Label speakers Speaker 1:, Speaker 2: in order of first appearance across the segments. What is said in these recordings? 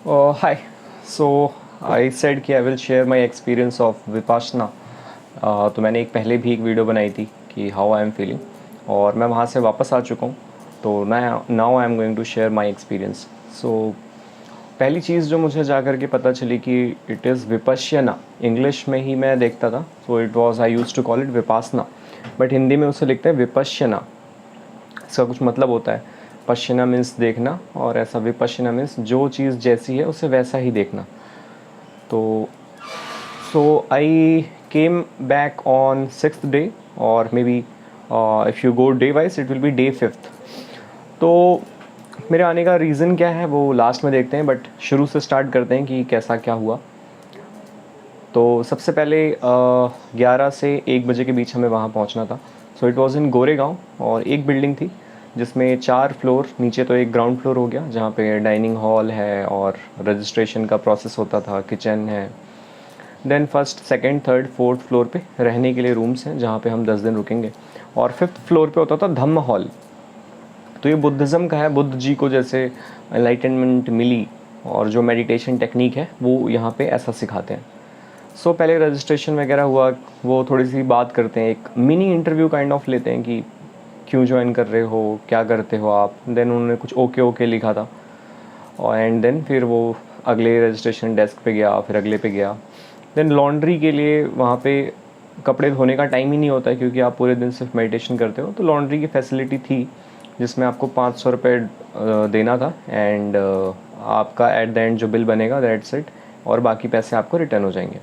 Speaker 1: Hi. So I said कि I will share my experience of Vipassana. तो मैंने पहले भी एक वीडियो बनाई थी कि हाउ आई एम फीलिंग, और मैं वहाँ से वापस आ चुका हूँ. तो now I am going to share my experience. So पहली चीज़ जो मुझे जा कर के पता चली कि इट इज़ विपश्यना. इंग्लिश में ही मैं देखता था, so it was I use to call it vipassana, but Hindi में उसे लिखते हैं विपश्यना. इसका कुछ मतलब होता है. पश्यना मीन्स देखना, और ऐसा विपश्यना मीन्स जो चीज़ जैसी है उसे वैसा ही देखना. तो so I came back on 6th day, और maybe if you go day wise it will be day 5th. तो मेरे आने का रीज़न क्या है वो लास्ट में देखते हैं, बट शुरू से स्टार्ट करते हैं कि कैसा क्या हुआ. तो सबसे पहले 11 से 1 बजे के बीच हमें वहाँ पहुँचना था. सो इट वॉज़ इन गोरेगांव, और एक बिल्डिंग थी जिसमें 4 फ्लोर. नीचे तो एक ग्राउंड फ्लोर हो गया जहाँ पे डाइनिंग हॉल है और रजिस्ट्रेशन का प्रोसेस होता था, किचन है. Then first, second, third, fourth floor पे रहने के लिए रूम्स हैं जहाँ पे हम 10 दिन रुकेंगे. और 5th फ्लोर पे होता था धम्म हॉल. तो ये बुद्धिज़्म का है. बुद्ध जी को जैसे एनलाइटनमेंट मिली और जो मेडिटेशन टेक्निक है वो यहाँ पे ऐसा सिखाते हैं. सो पहले रजिस्ट्रेशन वगैरह हुआ. वो थोड़ी सी बात करते हैं, एक मिनी इंटरव्यू काइंड ऑफ लेते हैं कि क्यों ज्वाइन कर रहे हो, क्या करते हो आप. देन उन्होंने कुछ ओके ओके लिखा था, और एंड देन फिर वो अगले रजिस्ट्रेशन डेस्क पे गया, फिर अगले पे गया. देन लॉन्ड्री के लिए वहाँ पे कपड़े धोने का टाइम ही नहीं होता है क्योंकि आप पूरे दिन सिर्फ मेडिटेशन करते हो. तो लॉन्ड्री की फैसिलिटी थी जिसमें आपको 500 रुपये देना था, एंड आपका एट द एंड जो बिल बनेगा दैट्स इट, और बाकी पैसे आपको रिटर्न हो जाएंगे.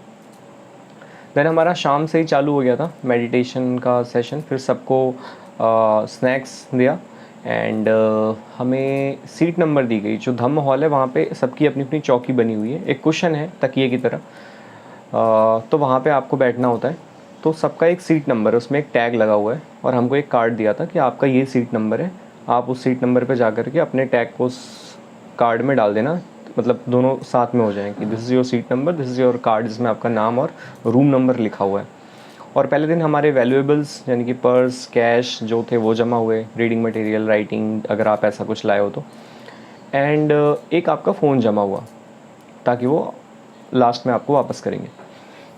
Speaker 1: देन हमारा शाम से ही चालू हो गया था मेडिटेशन का सेशन. फिर सबको स्नैक्स दिया, एंड हमें सीट नंबर दी गई. जो धम्म हॉल है वहाँ पे सबकी अपनी अपनी चौकी बनी हुई है. एक कुशन है तकिए की तरह, तो वहाँ पे आपको बैठना होता है. तो सबका एक सीट नंबर है, उसमें एक टैग लगा हुआ है, और हमको एक कार्ड दिया था कि आपका ये सीट नंबर है. आप उस सीट नंबर पे जा कर के अपने टैग को उस कार्ड में डाल देना. मतलब दोनों साथ में हो जाएं कि this is your seat number, this is your card, जिसमें आपका नाम और रूम नंबर लिखा हुआ है. और पहले दिन हमारे वैल्यूएबल्स यानी कि पर्स, कैश जो थे वो जमा हुए, रीडिंग मटेरियल, राइटिंग अगर आप ऐसा कुछ लाए हो तो, एंड एक आपका फ़ोन जमा हुआ ताकि वो लास्ट में आपको वापस करेंगे.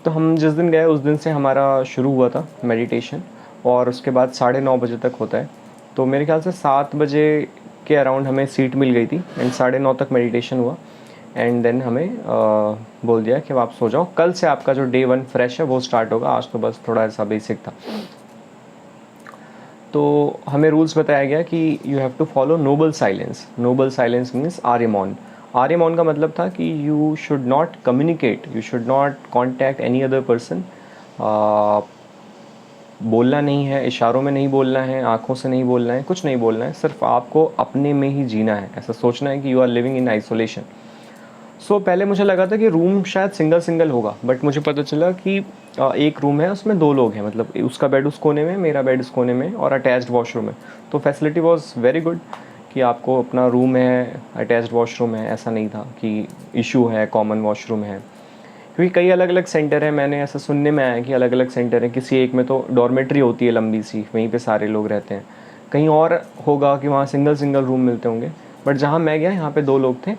Speaker 1: तो हम जिस दिन गए उस दिन से हमारा शुरू हुआ था मेडिटेशन, और उसके बाद 9:30 बजे तक होता है. तो मेरे ख्याल से 7 बजे के अराउंड हमें सीट मिल गई थी, एंड 9:30 तक मेडिटेशन हुआ. एंड देन हमें बोल दिया कि अब आप सो जाओ, कल से आपका जो डे 1 फ्रेश है वो स्टार्ट होगा. आज तो बस थोड़ा ऐसा बेसिक था. तो हमें रूल्स बताया गया कि you have to follow noble silence. Noble silence means आर्यमॉन. आर्यमॉन का मतलब था कि you should not communicate, you should not contact any other person. बोलना नहीं है, इशारों में नहीं बोलना है, आँखों से नहीं बोलना है, कुछ नहीं बोलना है. सिर्फ आपको अपने में ही जीना है. ऐसा सोचना है कि you are living in isolation. So पहले मुझे लगा था कि रूम शायद सिंगल सिंगल होगा, बट मुझे पता चला कि एक रूम है उसमें 2 लोग हैं. मतलब उसका बेड उस कोने में, मेरा बेड इस कोने में, और अटैच्ड वॉशरूम है. तो फैसिलिटी वॉज वेरी गुड कि आपको अपना रूम है, अटैच्ड वॉशरूम है. ऐसा नहीं था कि इशू है, कॉमन वॉशरूम है. क्योंकि कई अलग अलग सेंटर हैं, मैंने ऐसा सुनने में आया कि अलग अलग सेंटर हैं. किसी एक में तो डॉर्मेट्री होती है लंबी सी, वहीं पे सारे लोग रहते हैं. कहीं और होगा कि वहाँ सिंगल सिंगल रूम मिलते होंगे, बट जहाँ मैं गया यहाँ पे 2 लोग थे.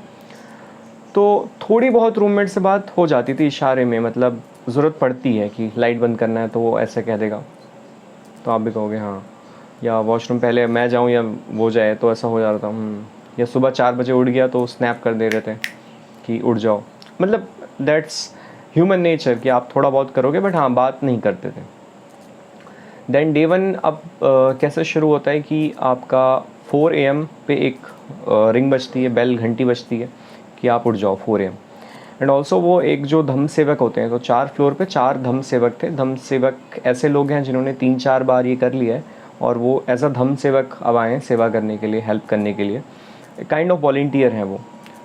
Speaker 1: तो थोड़ी बहुत रूममेट से बात हो जाती थी इशारे में. मतलब ज़रूरत पड़ती है कि लाइट बंद करना है तो वो ऐसे कह देगा, तो आप भी कहोगे हाँ. या वॉशरूम पहले मैं जाऊँ या वो जाए, तो ऐसा हो जा रहा था. या सुबह 4 बजे उठ गया तो स्नैप कर दे रहे थे कि उठ जाओ. मतलब दैट्स ह्यूमन नेचर कि आप थोड़ा बहुत करोगे, बट हाँ बात नहीं करते थे. देन डे 1 अब कैसे शुरू होता है कि आपका 4 AM पे एक रिंग बजती है, बेल, घंटी बजती है कि आप उठ जाओ 4 AM. एंड ऑल्सो वो एक जो धम्म सेवक होते हैं, तो 4 फ्लोर पे 4 धम्म सेवक थे. धम्म सेवक ऐसे लोग हैं जिन्होंने 3-4 बार ये कर लिया है, और वो एज अ धम्म सेवक अब आए हैं सेवा करने के लिए, हेल्प करने के लिए. काइंड ऑफ वॉल्टियर हैं वो.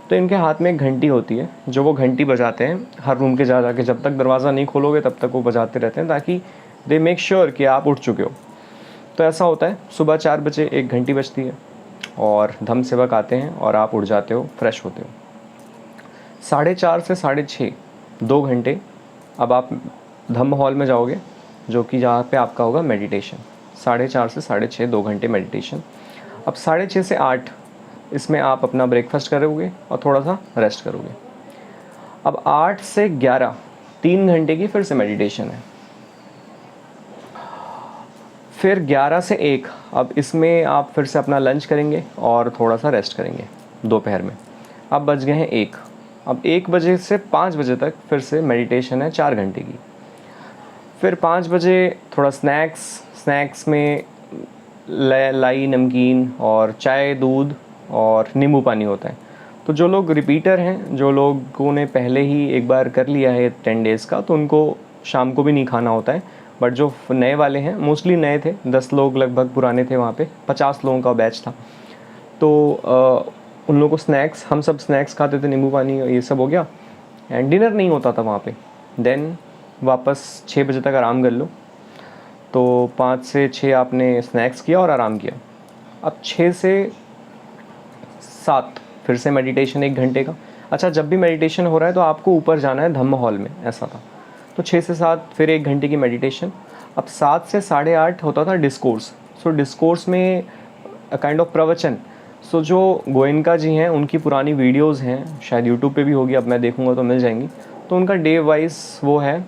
Speaker 1: तो इनके हाथ में एक घंटी होती है, जो वो घंटी बजाते हैं हर रूम के जा के. जब तक दरवाज़ा नहीं खोलोगे तब तक वो बजाते रहते हैं, ताकि दे मेक श्योर कि आप उठ चुके हो. तो ऐसा होता है, सुबह 4 बजे एक घंटी बजती है और धम्म सेवक आते हैं और आप उठ जाते हो, फ्रेश होते हो. 4:30 से 6:30 2 घंटे अब आप धम्म हॉल में जाओगे, जो कि जहाँ पे आपका होगा मेडिटेशन. 4:30 से 6:30 2 घंटे मेडिटेशन. अब 6:30 से 8 इसमें आप अपना ब्रेकफास्ट करोगे और थोड़ा सा रेस्ट करोगे। अब 8 से 11 3 घंटे की फिर से मेडिटेशन है। फिर 11 से 1 अब इसमें आप फिर से अपना लंच करेंगे और थोड़ा सा रेस्ट करेंगे दोपहर में। अब बज गए हैं 1। अब 1 बजे से 5 बजे तक फिर से मेडिटेशन है 4 घंटे की। फिर 5 बजे थोड़ा स्नैक्स में लाई नमकीन और चाय दूध और नींबू पानी होता है। तो जो लोग रिपीटर हैं, जो लोगों ने पहले ही एक बार कर लिया है 10 डेज़ का, तो उनको शाम को भी नहीं खाना होता है। बट जो नए वाले हैं, मोस्टली नए थे, 10 लोग लगभग पुराने थे वहाँ पे, 50 लोगों का बैच था। तो उन लोगों को स्नैक्स, हम सब स्नैक्स खाते थे, नींबू पानी ये सब हो गया, एंड डिनर नहीं होता था वहाँ पे। देन वापस 6 बजे तक आराम कर लो। तो 5 से 6 आपने स्नैक्स किया और आराम किया। अब 6 से 7 फिर से मेडिटेशन 1 घंटे का। अच्छा, जब भी मेडिटेशन हो रहा है तो आपको ऊपर जाना है धम्म हॉल में, ऐसा था। तो 6 से 7 फिर 1 घंटे की मेडिटेशन। अब 7 से 8:30 होता था डिस्कोर्स। सो डिस्कोर्स में काइंड ऑफ प्रवचन। सो जो गोयनका जी हैं, उनकी पुरानी वीडियोज़ हैं, शायद यूट्यूब पे भी होगी, अब मैं देखूँगा तो मिल जाएंगी। तो उनका डे वाइज वो है,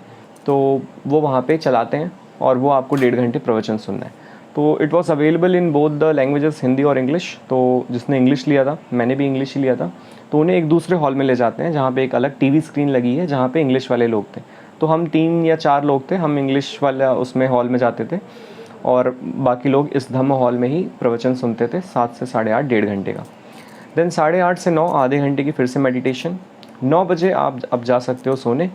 Speaker 1: तो वो वहाँ पे चलाते हैं और वो आपको 1.5 घंटे प्रवचन सुनना है। तो it was available in both the languages, Hindi और इंग्लिश। तो जिसने इंग्लिश लिया था, मैंने भी इंग्लिश ही लिया था, तो उन्हें एक दूसरे हॉल में ले जाते हैं जहाँ पे एक अलग टीवी स्क्रीन लगी है, जहाँ पे इंग्लिश वाले लोग थे। तो हम 3 या 4 लोग थे, हम इंग्लिश वाला उसमें हॉल में जाते थे और बाकी लोग इस धम्म हॉल में ही प्रवचन सुनते थे 7 से 8:30, 1.5 घंटे का। देन 8:30 से 9 आधे घंटे की फिर से मेडिटेशन। 9 बजे आप अब जा सकते हो सोने,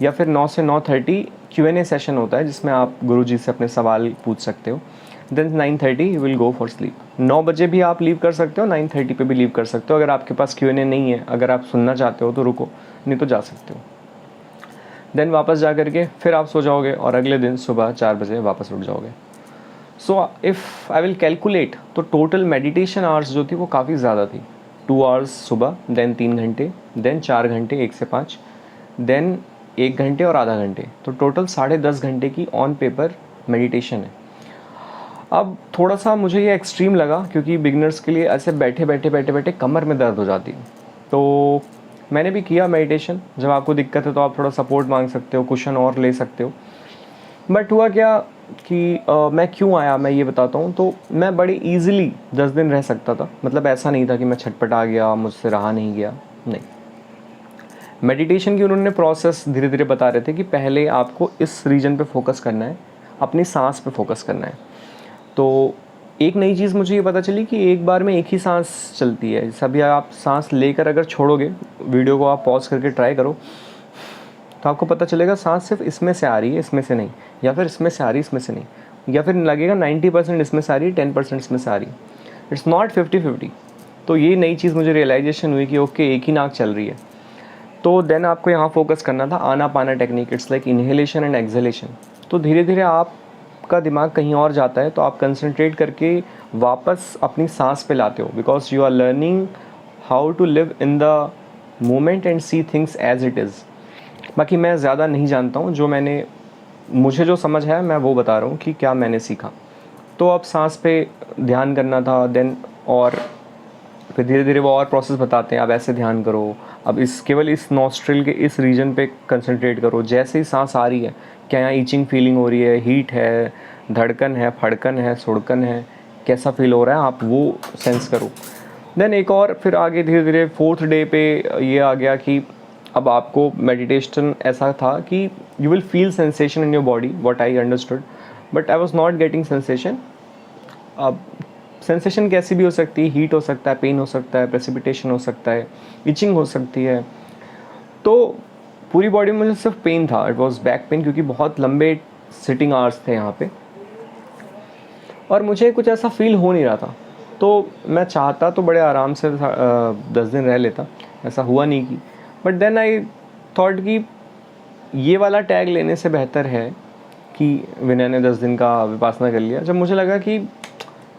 Speaker 1: या फिर 9 से 9:30 Q&A सेशन होता है जिसमें आप गुरुजी से अपने सवाल पूछ सकते हो। Then 9:30 you will go for sleep. 9 बजे भी आप लीव कर सकते हो, 9:30 पे भी लीव कर सकते हो। अगर आपके पास Q&A नहीं है, अगर आप सुनना चाहते हो तो रुको, नहीं तो जा सकते हो। देन वापस जा करके फिर आप सो जाओगे और अगले दिन सुबह 4 बजे वापस उठ जाओगे। So if I will calculate, तो टोटल मेडिटेशन आवर्स जो थी वो काफ़ी ज़्यादा थी। 2 आवर्स सुबह, देन 3 घंटे, देन 4 घंटे 1 से 5, देन 1 घंटे और आधा घंटे। तो टोटल 10.5 घंटे की ऑन पेपर मेडिटेशन है। अब थोड़ा सा मुझे ये एक्सट्रीम लगा, क्योंकि बिगिनर्स के लिए ऐसे बैठे बैठे कमर में दर्द हो जाती है। तो मैंने भी किया मेडिटेशन। जब आपको दिक्कत है तो आप थोड़ा सपोर्ट मांग सकते हो, कुशन और ले सकते हो। बट हुआ क्या कि मैं क्यों आया, मैं ये बताता हूँ। तो मैं बड़ी ईजिली 10 दिन रह सकता था। मतलब ऐसा नहीं था कि मैं छटपटा गया, मुझसे रहा नहीं गया, नहीं। मेडिटेशन की उन्होंने प्रोसेस धीरे धीरे बता रहे थे कि पहले आपको इस रीजन पे फोकस करना है, अपनी सांस पे फोकस करना है। तो एक नई चीज़ मुझे ये पता चली कि एक बार में एक ही सांस चलती है। जैसे अभी आप सांस लेकर अगर छोड़ोगे, वीडियो को आप पॉज करके ट्राई करो, तो आपको पता चलेगा सांस सिर्फ इसमें से आ रही है, इसमें से नहीं, या फिर इसमें से आ रही है, इसमें से नहीं, या फिर लगेगा 90% इसमें से आ रही है, 10% इसमें से आ रही है। It's not 50-50। तो ये नई चीज़ मुझे रियलाइजेशन हुई कि ओके, एक ही नाक चल रही है। तो देन आपको यहाँ फोकस करना था Anapana technique. It's like inhalation and exhalation. तो धीरे धीरे आपका दिमाग कहीं और जाता है, तो आप कंसंट्रेट करके वापस अपनी सांस पे लाते हो, because you are learning how to live in the moment and see things as it is. बाकी मैं ज़्यादा नहीं जानता हूँ, मुझे जो समझ है मैं वो बता रहा हूँ कि क्या मैंने सीखा। तो अब सांस पे ध्यान करना था। देन और फिर धीरे धीरे वो और प्रोसेस बताते हैं, अब ऐसे ध्यान करो, अब केवल इस नॉस्ट्रिल के इस रीजन पे कंसंट्रेट करो। जैसे ही सांस आ रही है, क्या यहाँ ईचिंग फीलिंग हो रही है, हीट है, धड़कन है, फड़कन है, सुड़कन है, कैसा फील हो रहा है, आप वो सेंस करो। देन एक और फिर आगे धीरे धीरे 4th डे पे ये आ गया कि अब आपको मेडिटेशन ऐसा था कि you will feel sensation in your body, what I understood, but I was not getting sensation. अब सेंसेशन कैसी भी हो सकती है, हीट हो सकता है, पेन हो सकता है, प्रेसिपिटेशन हो सकता है, इचिंग हो सकती है। तो पूरी बॉडी में मुझे सिर्फ पेन था, इट वाज बैक पेन, क्योंकि बहुत लंबे सिटिंग आवर्स थे यहाँ पे और मुझे कुछ ऐसा फील हो नहीं रहा था। तो मैं चाहता तो बड़े आराम से 10 दिन रह लेता, ऐसा हुआ नहीं कि। बट देन आई थॉट कि ये वाला टैग लेने से बेहतर है कि विनय ने 10 दिन का विपासना कर लिया। जब मुझे लगा कि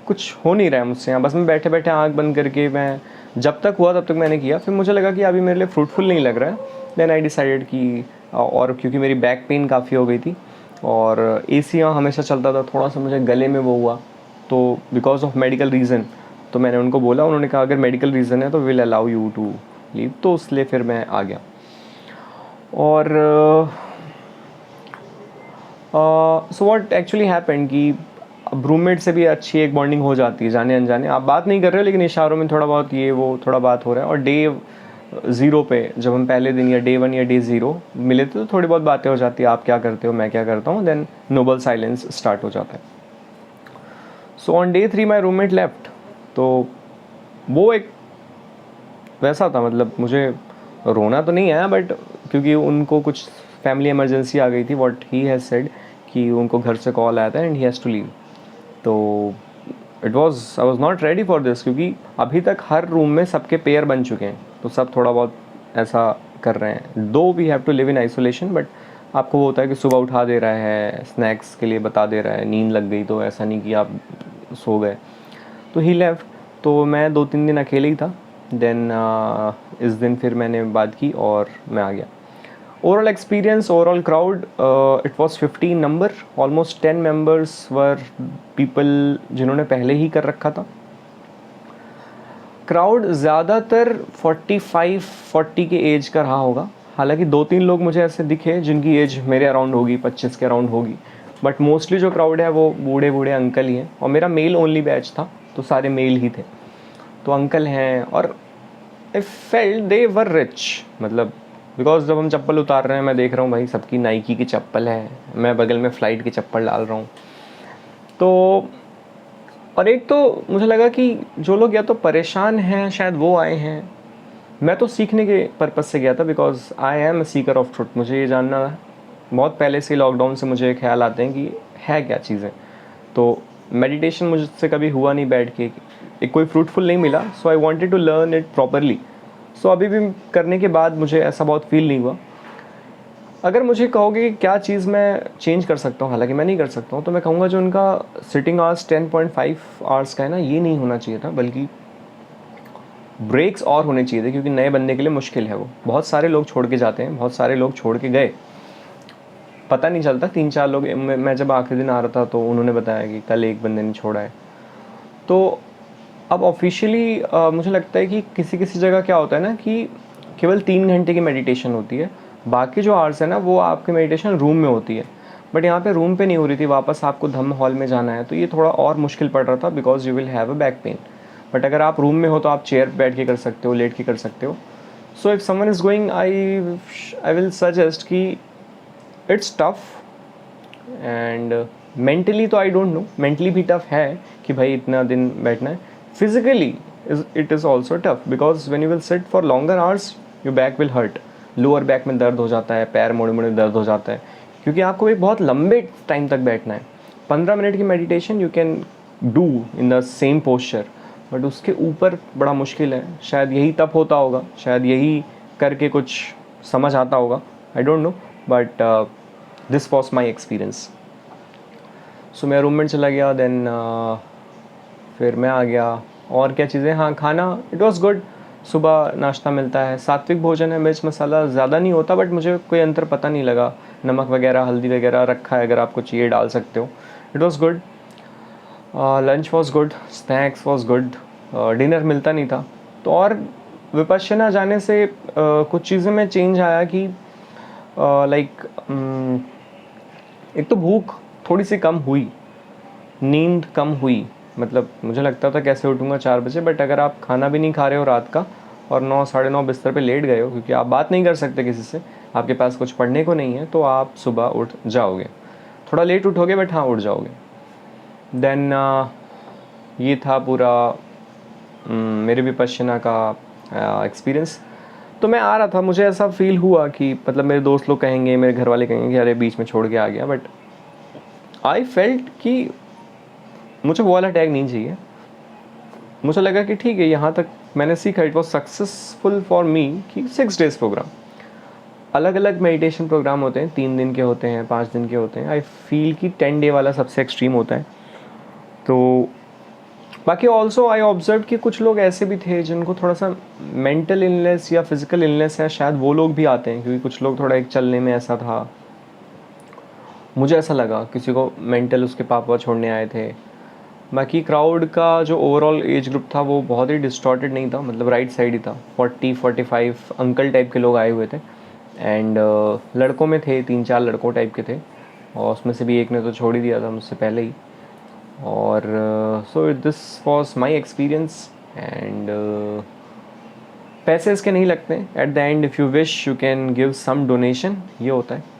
Speaker 1: कुछ हो नहीं रहा है मुझसे यहाँ, बस मैं बैठे बैठे आँख बंद करके, मैं जब तक हुआ तब तक मैंने किया। फिर मुझे लगा कि अभी मेरे लिए फ्रूटफुल नहीं लग रहा है। देन आई डिसाइडेड कि, और क्योंकि मेरी बैक पेन काफ़ी हो गई थी और AC यहाँ हमेशा चलता था, थोड़ा सा मुझे गले में वो हुआ, तो बिकॉज ऑफ मेडिकल रीज़न तो मैंने उनको बोला, उन्होंने कहा अगर मेडिकल रीज़न है तो will allow you to leave, तो इसलिए फिर मैं आ गया। और सो व्हाट एक्चुअली हैपेंड कि अब रूममेट से भी अच्छी एक बॉन्डिंग हो जाती है, जाने अनजाने आप बात नहीं कर रहे हो लेकिन इशारों में थोड़ा बहुत ये वो थोड़ा बात हो रहा है। और डे 0 पे जब हम पहले दिन या डे 1 या डे 0 मिले थे तो थोड़ी बहुत बातें हो जाती है, आप क्या करते हो, मैं क्या करता हूँ, देन नोबल साइलेंस स्टार्ट हो जाता है। So on day 3 my roommate left. तो वो एक वैसा था, मतलब मुझे रोना तो नहीं आया बट क्योंकि उनको कुछ फैमिली इमरजेंसी आ गई थी, व्हाट ही हैज़ सेड कि उनको घर से कॉल आया था and he has to leave. तो I was not ready for this, क्योंकि अभी तक हर रूम में सबके पेयर बन चुके हैं, तो सब थोड़ा बहुत ऐसा कर रहे हैं। Though we have to live in isolation, but आपको वो होता है कि सुबह उठा दे रहा है, स्नैक्स के लिए बता दे रहा है, नींद लग गई तो ऐसा नहीं कि आप सो गए। तो ही लेफ्ट, तो मैं 2-3 दिन अकेले ही था। देन इस दिन फिर मैंने बात की और मैं आ गया। Overall experience, overall crowd, it was 15 number, almost 10 members were people जिन्होंने पहले ही कर रखा था। क्राउड ज़्यादातर 45-40 के एज का रहा होगा, हालांकि 2-3 लोग मुझे ऐसे दिखे जिनकी एज मेरे अराउंड होगी, 25 के अराउंड होगी, बट मोस्टली जो क्राउड है वो बूढ़े बूढ़े अंकल ही हैं। और मेरा मेल ओनली बैच था तो सारे मेल ही थे, तो अंकल हैं। और I felt they were rich, मतलब बिकॉज जब हम चप्पल उतार रहे हैं मैं देख रहा हूँ भाई सबकी नाइकी की चप्पल है, मैं बगल में फ़्लाइट की चप्पल डाल रहा हूँ। तो और एक तो मुझे लगा कि जो लोग या तो परेशान हैं शायद वो आए हैं, मैं तो सीखने के पर्पज़ से गया था, because I am a Sikar of truth. मुझे ये जानना बहुत पहले से लॉकडाउन से मुझे ख्याल आते हैं कि है क्या चीज़ें। तो मेडिटेशन मुझसे कभी हुआ नहीं बैठ के, एक कोई फ्रूटफुल नहीं मिला, so I wanted to learn it properly. So अभी भी करने के बाद मुझे ऐसा बहुत फील नहीं हुआ। अगर मुझे कहोगे कि क्या चीज़ मैं चेंज कर सकता हूँ, हालांकि मैं नहीं कर सकता हूँ, तो मैं कहूँगा जो उनका सिटिंग आवर्स 10.5 आवर्स का है ना, ये नहीं होना चाहिए था, बल्कि ब्रेक्स और होने चाहिए थे, क्योंकि नए बंदे के लिए मुश्किल है वो। बहुत सारे लोग छोड़ के जाते हैं, बहुत सारे लोग छोड़ के गए, पता नहीं चलता। 3-4 लोग, मैं जब आखिरी दिन आ रहा था तो उन्होंने बताया कि कल एक बंदे ने छोड़ा है। तो अब ऑफिशियली मुझे लगता है कि किसी किसी जगह क्या होता है ना कि केवल 3 घंटे की मेडिटेशन होती है, बाकी जो आवर्स है ना वो आपकी मेडिटेशन रूम में होती है। बट यहाँ पे रूम पे नहीं हो रही थी, वापस आपको धम्म हॉल में जाना है, तो ये थोड़ा और मुश्किल पड़ रहा था, because you will have a back pain. But अगर आप रूम में हो तो आप चेयर पर बैठ के कर सकते हो, लेट के कर सकते हो। So if someone is going, I will suggest कि इट्स टफ एंड मेंटली तो आई डोंट नो, मेंटली भी टफ है कि भाई इतना दिन बैठना है। Physically it is also tough, because when you will sit for longer hours your back will hurt, lower back में दर्द हो जाता है, पैर मुड़े मुड़े दर्द हो जाता है, क्योंकि आपको एक बहुत लंबे टाइम तक बैठना है। 15 मिनट की meditation you can do in the same posture, but उसके ऊपर बड़ा मुश्किल है। शायद यही तप होता होगा, शायद यही करके कुछ समझ आता होगा, I don't know, but this was my experience. So मेरा रूममेट चला गया, देन फिर मैं आ गया। और क्या चीज़ें, हाँ खाना, इट वॉज गुड। सुबह नाश्ता मिलता है, सात्विक भोजन है, मिर्च मसाला ज़्यादा नहीं होता, बट मुझे कोई अंतर पता नहीं लगा। नमक वगैरह हल्दी वगैरह रखा है, अगर आपको चाहिए डाल सकते हो। It was good. Lunch was good, snacks was good, dinner मिलता नहीं था। तो और विपश्यना जाने से कुछ चीज़ें में चेंज आया कि लाइक एक तो भूख थोड़ी सी कम हुई, नींद कम हुई। मतलब मुझे लगता था कैसे उठूँगा 4 बजे, बट अगर आप खाना भी नहीं खा रहे हो रात का और 9-9:30 बिस्तर पे लेट गए हो, क्योंकि आप बात नहीं कर सकते किसी से, आपके पास कुछ पढ़ने को नहीं है, तो आप सुबह उठ जाओगे। थोड़ा लेट उठोगे बट हाँ उठ जाओगे। देन ये था पूरा मेरे विपश्यना का एक्सपीरियंस। तो मैं आ रहा था, मुझे ऐसा फील हुआ कि मतलब मेरे दोस्त लोग कहेंगे, मेरे घर वाले कहेंगे कि अरे बीच में छोड़ के आ गया, बट आई फेल्ट कि मुझे वो वाला टैग नहीं चाहिए। मुझे लगा कि ठीक है, यहाँ तक मैंने सीखा, it was successful for me कि 6 डेज़ प्रोग्राम, अलग अलग मेडिटेशन प्रोग्राम होते हैं, 3 दिन के होते हैं, 5 दिन के होते हैं। आई फील कि 10 डे वाला सबसे एक्सट्रीम होता है। तो बाकी ऑल्सो आई ऑब्जर्व कि कुछ लोग ऐसे भी थे जिनको थोड़ा सा मेंटल इलनेस या फिजिकल इलनेस है, शायद वो लोग भी आते हैं, क्योंकि कुछ लोग थोड़ा एक चलने में ऐसा था, मुझे ऐसा लगा किसी को मेंटल उसके पापा छोड़ने आए थे, बाकी क्राउड का जो ओवरऑल एज ग्रुप था वो बहुत ही डिस्टॉर्टेड नहीं था, मतलब राइट साइड ही था। 40-45 अंकल टाइप के लोग आए हुए थे एंड लड़कों में थे 3-4 लड़कों टाइप के थे, और उसमें से भी एक ने तो छोड़ ही दिया था मुझसे पहले ही। और so this was my experience and पैसे इसके नहीं लगते। At the end if you wish you can give some donation, ये होता है।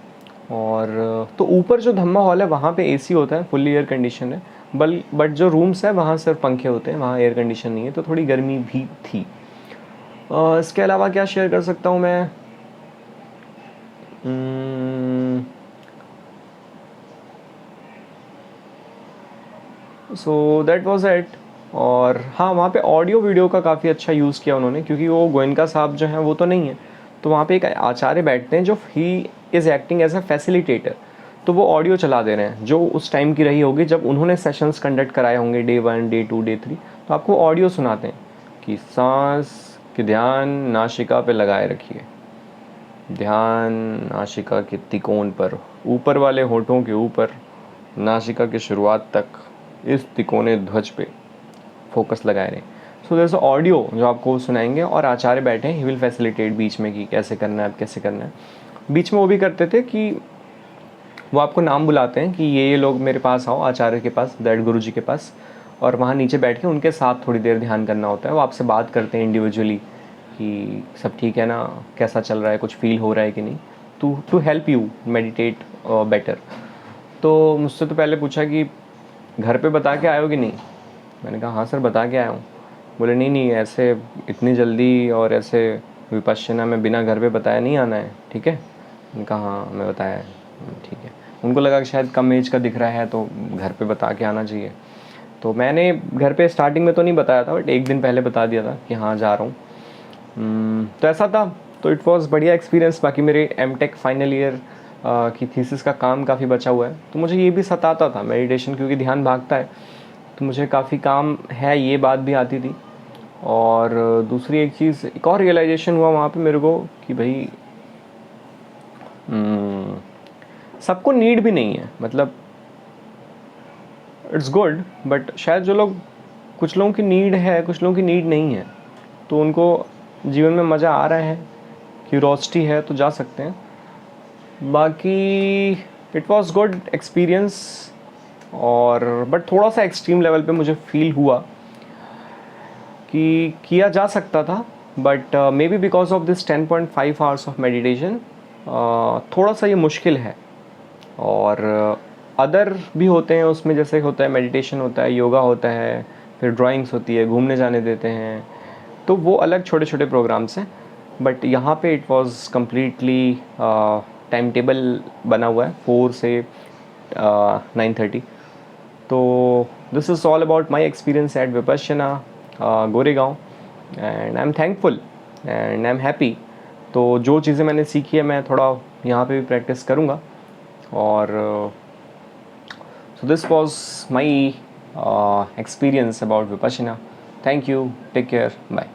Speaker 1: और तो ऊपर जो धम्मा हॉल है वहाँ पे एसी होता है, फुल्ली एयर कंडीशन है। बट जो रूम्स है वहाँ सिर्फ पंखे होते हैं, वहाँ एयर कंडीशन नहीं है, तो थोड़ी गर्मी भी थी। इसके अलावा क्या शेयर कर सकता हूँ मैं? So that was it. और हाँ, वहाँ पे ऑडियो वीडियो का काफ़ी अच्छा यूज़ किया उन्होंने, क्योंकि वो गोयनका साहब जो हैं वो तो नहीं है, तो वहाँ पे एक आचार्य बैठते हैं जो he is acting as a facilitator. तो वो ऑडियो चला दे रहे हैं जो उस टाइम की रही होगी जब उन्होंने सेशंस कंडक्ट कराए होंगे, डे 1, डे 2, डे 3। तो आपको ऑडियो सुनाते हैं कि सांस के ध्यान नासिका पे लगाए रखिए, ध्यान नासिका के तिकोन पर, ऊपर वाले होठों के ऊपर, नासिका की शुरुआत तक इस तिकोने ध्वज पे फोकस लगाए रहे। सो देयर इज ऑडियो जो आपको सुनाएंगे, और आचार्य बैठे हैं, ही विल फैसिलिटेट बीच में कि कैसे करना है, अब कैसे करना है। बीच में वो भी करते थे कि वो आपको नाम बुलाते हैं कि ये लोग मेरे पास आओ, आचार्य के पास, दैट गुरु जी के पास, और वहाँ नीचे बैठ के उनके साथ थोड़ी देर ध्यान करना होता है। वो आपसे बात करते हैं इंडिविजुअली कि सब ठीक है ना, कैसा चल रहा है, कुछ फील हो रहा है कि नहीं, to help you meditate better. तो मुझसे तो पहले पूछा कि घर पे बता के आए हो कि नहीं। मैंने कहा हाँ सर, बता के आया हूँ। बोले नहीं नहीं, ऐसे इतनी जल्दी और ऐसे विपश्यना में बिना घर पे बताया नहीं आना है, ठीक है। मैंने कहा हाँ मैं बताया है, ठीक है। उनको लगा कि शायद कम एज का दिख रहा है तो घर पे बता के आना चाहिए। तो मैंने घर पे स्टार्टिंग में तो नहीं बताया था, बट एक दिन पहले बता दिया था कि हाँ जा रहा हूँ। तो ऐसा था। तो इट वॉज़ बढ़िया एक्सपीरियंस। बाकी मेरे एमटेक फाइनल ईयर की थीसिस का काम काफ़ी बचा हुआ है, तो मुझे ये भी सताता था मेडिटेशन, क्योंकि ध्यान भागता है, तो मुझे काफ़ी काम है, ये बात भी आती थी। और दूसरी एक चीज़, एक और रियलाइजेशन हुआ वहाँ पे मेरे को कि भाई सबको नीड भी नहीं है, मतलब इट्स गुड, बट शायद जो लोग, कुछ लोगों की नीड है, कुछ लोगों की नीड नहीं है, तो उनको जीवन में मज़ा आ रहा है, क्यूरोसिटी है, तो जा सकते हैं। बाकी इट वॉज गुड एक्सपीरियंस। और बट थोड़ा सा एक्सट्रीम लेवल पे मुझे फील हुआ कि किया जा सकता था, but may be because of this 10.5 hours of meditation थोड़ा सा ये मुश्किल है। और अदर भी होते हैं उसमें, जैसे होता है मेडिटेशन होता है, योगा होता है, फिर ड्राइंग्स होती है, घूमने जाने देते हैं, तो वो अलग छोटे छोटे प्रोग्राम्स हैं। बट यहाँ पे it was completely time table बना हुआ है 4 से 9:30। तो this is all about my experience eight Vipassana Goregaon, and I am thankful and I am happy. तो जो चीज़ें मैंने सीखी है मैं थोड़ा यहाँ पे भी प्रैक्टिस करूँगा। और so this was my experience about Vipassana. Thank you. Take care. Bye.